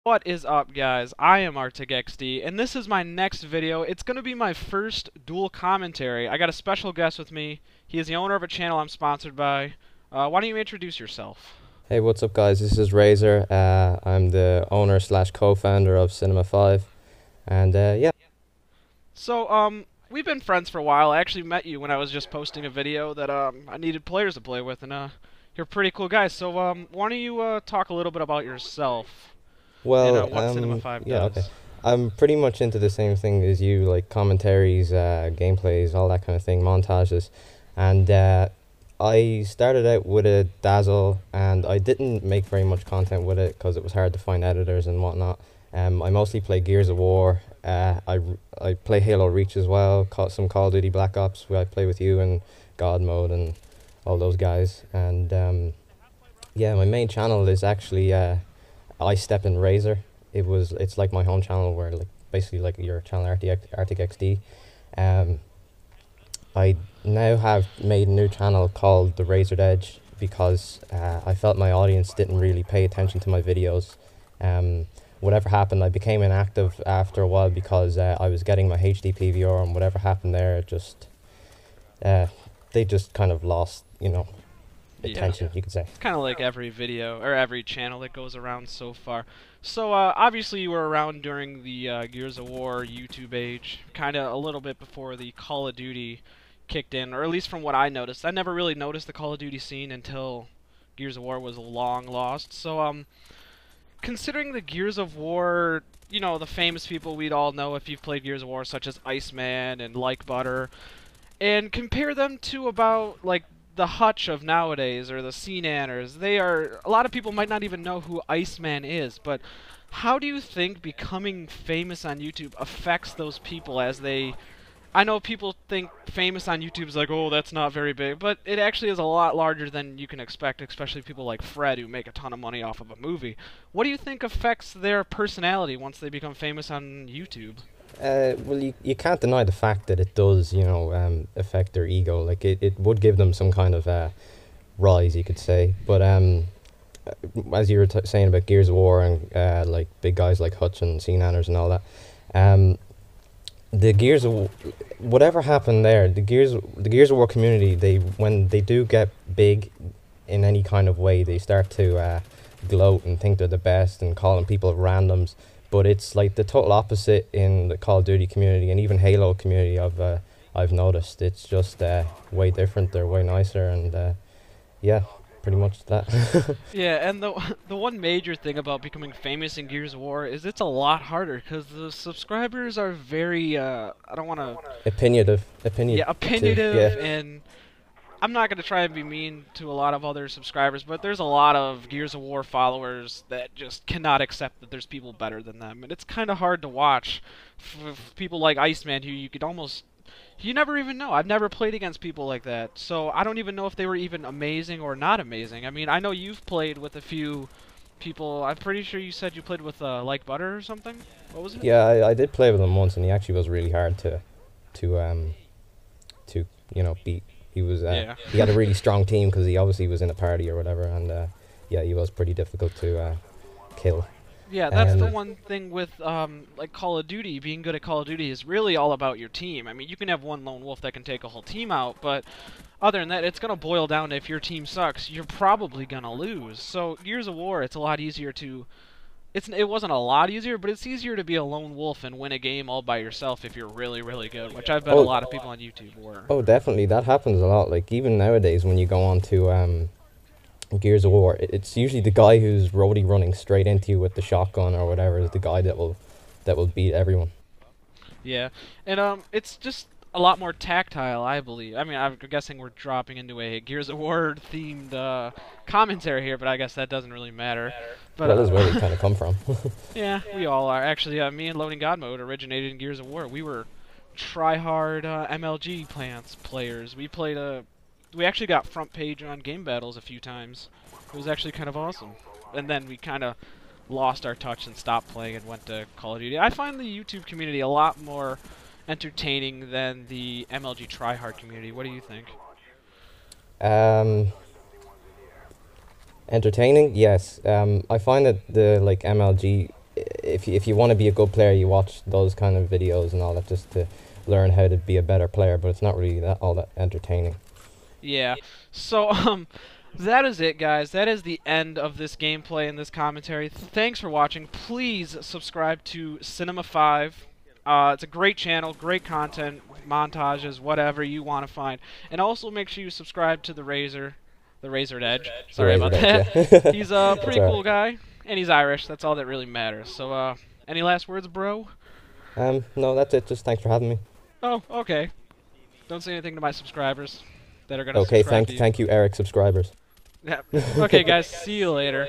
What is up, guys? I am ArcticXD, and this is my next video. It's going to be my first dual commentary. I got a special guest with me. He is the owner of a channel I'm sponsored by. Why don't you introduce yourself? Hey, what's up, guys? This is Razor. I'm the owner slash co-founder of Cinema 5, and yeah. We've been friends for a while. I actually met you when I was just posting a video that I needed players to play with, and you're a pretty cool guy. So why don't you talk a little bit about yourself and Well, what Cinema 5 yeah, okay. does? I'm pretty much into the same thing as you, like commentaries, gameplays, all that kind of thing, montages, and I started out with a Dazzle, and I didn't make very much content with it because it was hard to find editors and whatnot. I mostly play Gears of War. I play Halo Reach as well. Some Call of Duty Black Ops, where I play with you and God Mode and all those guys. And yeah, my main channel is actually I Step in Razor. It's like my home channel, where like basically like your channel Arctic XD. I now have made a new channel called The Razored Edge because I felt my audience didn't really pay attention to my videos. Whatever happened, I became inactive after a while because I was getting my HD PVR, and whatever happened there, they just kind of lost, attention, you could say. It's kind of like every video or every channel that goes around so far. So obviously you were around during the Gears of War YouTube age, kind of a little bit before the Call of Duty kicked in, or at least from what I noticed. I never really noticed the Call of Duty scene until Gears of War was long lost. So considering the Gears of War, the famous people we'd all know if you've played Gears of War, such as Iceman and Like Butter, and compare them to about like the Hutch of nowadays or the Sea-Nanners. A lot of people might not even know who Iceman is, but how do you think becoming famous on YouTube affects those people as they I know people think famous on YouTube is like, oh, that's not very big, but it actually is a lot larger than you can expect, especially people like Fred who make a ton of money off of a movie. What do you think affects their personality once they become famous on YouTube? Well, you can't deny the fact that it does, affect their ego. Like, it would give them some kind of rise, you could say. But as you were saying about Gears of War and like big guys like Hutch and Sea-Nanners and all that, the Gears of whatever happened there, the Gears of War community, when they do get big in any kind of way, they start to gloat and think they're the best and calling people randoms. But it's like the total opposite in the Call of Duty community and even Halo community. I've noticed it's just way different. They're way nicer, and yeah, pretty much that. Yeah, and the one major thing about becoming famous in Gears of War is it's a lot harder because the subscribers are very I don't want to Opinionative. yeah, opinionative, Yeah. and I'm not going to try and be mean to a lot of other subscribers, but there's a lot of Gears of War followers that just cannot accept that there's people better than them, and it's kind of hard to watch. People like Iceman, who you never even know. I've never played against people like that, so I don't even know if they were even amazing or not amazing. I mean, I know you've played with a few people. I'm pretty sure you said you played with Like Butter or something. What was it? Yeah, I did play with him once, and he actually was really hard to beat. He was Yeah. he had a really strong team because he obviously was in a party or whatever, and yeah, he was pretty difficult to kill. Yeah, that's the Um, one thing with like Call of Duty. Being good at Call of Duty is really all about your team. I mean, you can have one lone wolf that can take a whole team out, but other than that, it's gonna boil down to if your team sucks, you're probably gonna lose. So Gears of War, it's a lot easier to. It wasn't a lot easier, but it's easier to be a lone wolf and win a game all by yourself if you're really, really good, which I bet a oh, lot of people on YouTube were. oh, definitely, that happens a lot. Like even nowadays, when you go on to Gears of War, it's usually the guy who's roadie running straight into you with the shotgun or whatever is the guy that will beat everyone. Yeah, and it's just a lot more tactile, I believe. I mean, I'm guessing we're dropping into a Gears of War themed commentary here, but I guess that doesn't really matter. But Well, that's where they kind of come from. yeah, we all are. Actually, me and Loading God Mode originated in Gears of War. We were try-hard MLG plants players. We actually got front page on game battles a few times. It was actually kind of awesome. And then we kind of lost our touch and stopped playing and went to Call of Duty. I find the YouTube community a lot more entertaining than the MLG tryhard community. What do you think? um, Entertaining, yes. I find that the like MLG, if you want to be a good player, you watch those kind of videos and all that just to learn how to be a better player. But it's not really all that entertaining. Yeah. So that is it, guys. That is the end of this gameplay and this commentary. Thanks for watching. Please subscribe to Cinema 5. It's a great channel, great content, montages, whatever you want to find. And also make sure you subscribe to the Razored Edge. Sorry about that. Yeah. He's a pretty cool guy, and he's Irish. That's all that really matters. So, any last words, bro? No, that's it. Just thanks for having me. Oh, okay. Don't say anything to my subscribers that are gonna Okay, subscribe to you. thank you, Eric subscribers. Yeah. Okay, guys. See you later.